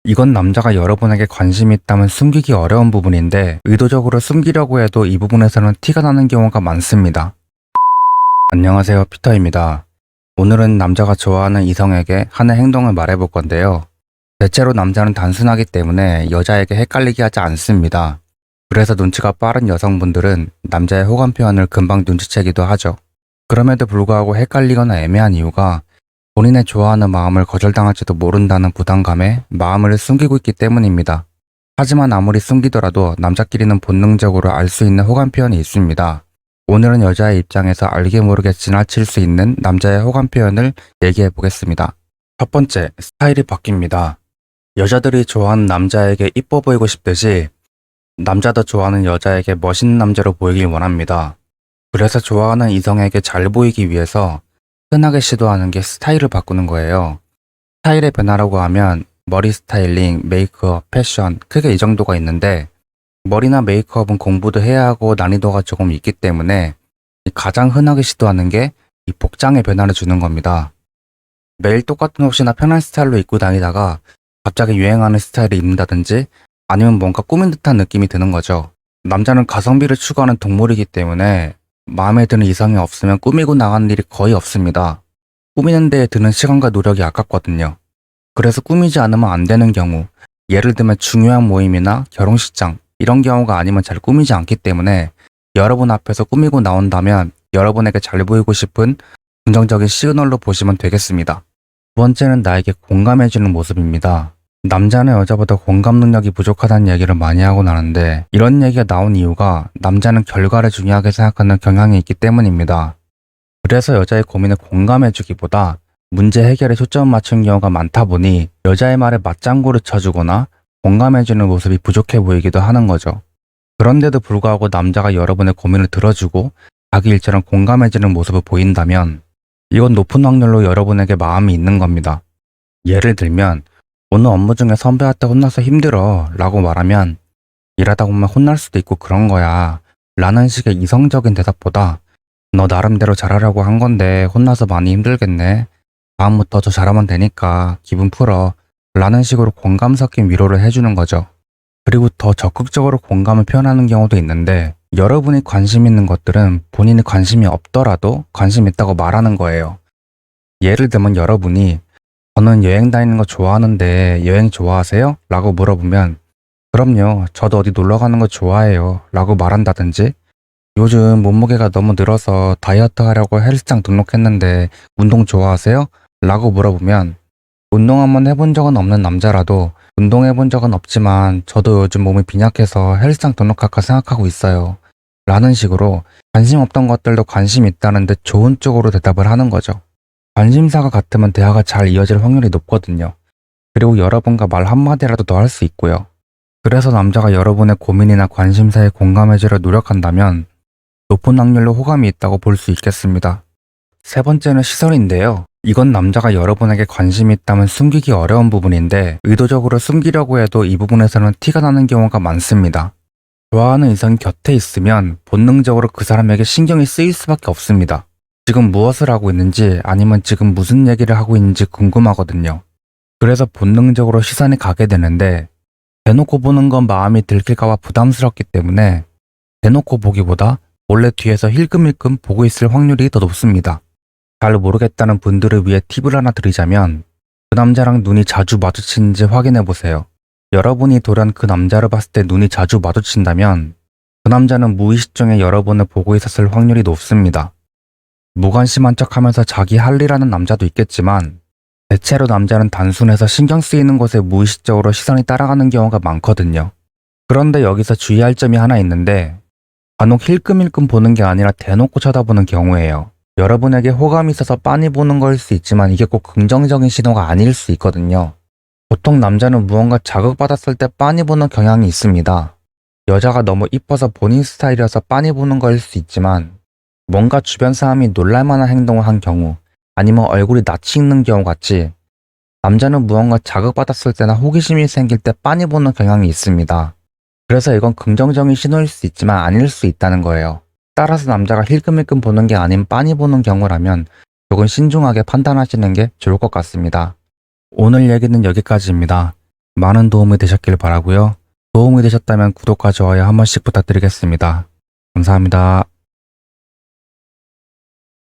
이건 남자가 여러분에게 관심이 있다면 숨기기 어려운 부분인데 의도적으로 숨기려고 해도 이 부분에서는 티가 나는 경우가 많습니다. 안녕하세요, 피터입니다. 오늘은 남자가 좋아하는 이성에게 하는 행동을 말해볼 건데요. 대체로 남자는 단순하기 때문에 여자에게 헷갈리게 하지 않습니다. 그래서 눈치가 빠른 여성분들은 남자의 호감 표현을 금방 눈치채기도 하죠. 그럼에도 불구하고 헷갈리거나 애매한 이유가 본인의 좋아하는 마음을 거절당할지도 모른다는 부담감에 마음을 숨기고 있기 때문입니다. 하지만 아무리 숨기더라도 남자끼리는 본능적으로 알 수 있는 호감 표현이 있습니다. 오늘은 여자의 입장에서 알게 모르게 지나칠 수 있는 남자의 호감 표현을 얘기해 보겠습니다. 첫 번째, 스타일이 바뀝니다. 여자들이 좋아하는 남자에게 이뻐 보이고 싶듯이 남자도 좋아하는 여자에게 멋있는 남자로 보이길 원합니다. 그래서 좋아하는 이성에게 잘 보이기 위해서 흔하게 시도하는 게 스타일을 바꾸는 거예요. 스타일의 변화라고 하면 머리 스타일링, 메이크업, 패션 크게 이 정도가 있는데 머리나 메이크업은 공부도 해야 하고 난이도가 조금 있기 때문에 가장 흔하게 시도하는 게 이 복장의 변화를 주는 겁니다. 매일 똑같은 옷이나 편한 스타일로 입고 다니다가 갑자기 유행하는 스타일을 입는다든지 아니면 뭔가 꾸민 듯한 느낌이 드는 거죠. 남자는 가성비를 추구하는 동물이기 때문에 마음에 드는 이성이 없으면 꾸미고 나가는 일이 거의 없습니다. 꾸미는 데에 드는 시간과 노력이 아깝거든요. 그래서 꾸미지 않으면 안 되는 경우, 예를 들면 중요한 모임이나 결혼식장 이런 경우가 아니면 잘 꾸미지 않기 때문에 여러분 앞에서 꾸미고 나온다면 여러분에게 잘 보이고 싶은 긍정적인 시그널로 보시면 되겠습니다. 두 번째는 나에게 공감해주는 모습입니다. 남자는 여자보다 공감 능력이 부족하다는 얘기를 많이 하고 나는데 이런 얘기가 나온 이유가 남자는 결과를 중요하게 생각하는 경향이 있기 때문입니다. 그래서 여자의 고민을 공감해주기보다 문제 해결에 초점을 맞춘 경우가 많다 보니 여자의 말에 맞장구를 쳐주거나 공감해주는 모습이 부족해 보이기도 하는 거죠. 그런데도 불구하고 남자가 여러분의 고민을 들어주고 자기 일처럼 공감해주는 모습을 보인다면 이건 높은 확률로 여러분에게 마음이 있는 겁니다. 예를 들면 오늘 업무 중에 선배한테 혼나서 힘들어 라고 말하면 일하다 보면 혼날 수도 있고 그런 거야 라는 식의 이성적인 대답보다 너 나름대로 잘하려고 한 건데 혼나서 많이 힘들겠네. 다음부터 더 잘하면 되니까 기분 풀어 라는 식으로 공감 섞인 위로를 해주는 거죠. 그리고 더 적극적으로 공감을 표현하는 경우도 있는데 여러분이 관심 있는 것들은 본인이 관심이 없더라도 관심 있다고 말하는 거예요. 예를 들면 여러분이 저는 여행 다니는 거 좋아하는데 여행 좋아하세요? 라고 물어보면 그럼요, 저도 어디 놀러 가는 거 좋아해요 라고 말한다든지 요즘 몸무게가 너무 늘어서 다이어트 하려고 헬스장 등록했는데 운동 좋아하세요? 라고 물어보면 운동 한번 해본 적은 없는 남자라도 운동해본 적은 없지만 저도 요즘 몸이 빈약해서 헬스장 등록할까 생각하고 있어요 라는 식으로 관심 없던 것들도 관심 있다는 듯 좋은 쪽으로 대답을 하는 거죠. 관심사가 같으면 대화가 잘 이어질 확률이 높거든요. 그리고 여러분과 말 한마디라도 더 할 수 있고요. 그래서 남자가 여러분의 고민이나 관심사에 공감해주려 노력한다면 높은 확률로 호감이 있다고 볼 수 있겠습니다. 세 번째는 시선인데요. 이건 남자가 여러분에게 관심이 있다면 숨기기 어려운 부분인데 의도적으로 숨기려고 해도 이 부분에서는 티가 나는 경우가 많습니다. 좋아하는 이성이 곁에 있으면 본능적으로 그 사람에게 신경이 쓰일 수밖에 없습니다. 지금 무엇을 하고 있는지 아니면 지금 무슨 얘기를 하고 있는지 궁금하거든요. 그래서 본능적으로 시선이 가게 되는데 대놓고 보는 건 마음이 들킬까봐 부담스럽기 때문에 대놓고 보기보다 몰래 뒤에서 힐끔힐끔 보고 있을 확률이 더 높습니다. 잘 모르겠다는 분들을 위해 팁을 하나 드리자면 그 남자랑 눈이 자주 마주치는지 확인해 보세요. 여러분이 돌연 그 남자를 봤을 때 눈이 자주 마주친다면 그 남자는 무의식 중에 여러분을 보고 있었을 확률이 높습니다. 무관심한 척하면서 자기 할 일 하는 남자도 있겠지만 대체로 남자는 단순해서 신경 쓰이는 곳에 무의식적으로 시선이 따라가는 경우가 많거든요. 그런데 여기서 주의할 점이 하나 있는데 간혹 힐끔힐끔 보는 게 아니라 대놓고 쳐다보는 경우예요. 여러분에게 호감이 있어서 빤히 보는 거일 수 있지만 이게 꼭 긍정적인 신호가 아닐 수 있거든요. 보통 남자는 무언가 자극받았을 때 빤히 보는 경향이 있습니다. 여자가 너무 이뻐서 본인 스타일이어서 빤히 보는 거일 수 있지만 뭔가 주변 사람이 놀랄만한 행동을 한 경우 아니면 얼굴이 낯이 익는 경우 같이 남자는 무언가 자극받았을 때나 호기심이 생길 때 빤히 보는 경향이 있습니다. 그래서 이건 긍정적인 신호일 수 있지만 아닐 수 있다는 거예요. 따라서 남자가 힐끔힐끔 보는 게 아닌 빤히 보는 경우라면 조금 신중하게 판단하시는 게 좋을 것 같습니다. 오늘 얘기는 여기까지입니다. 많은 도움이 되셨길 바라고요. 도움이 되셨다면 구독과 좋아요 한 번씩 부탁드리겠습니다. 감사합니다.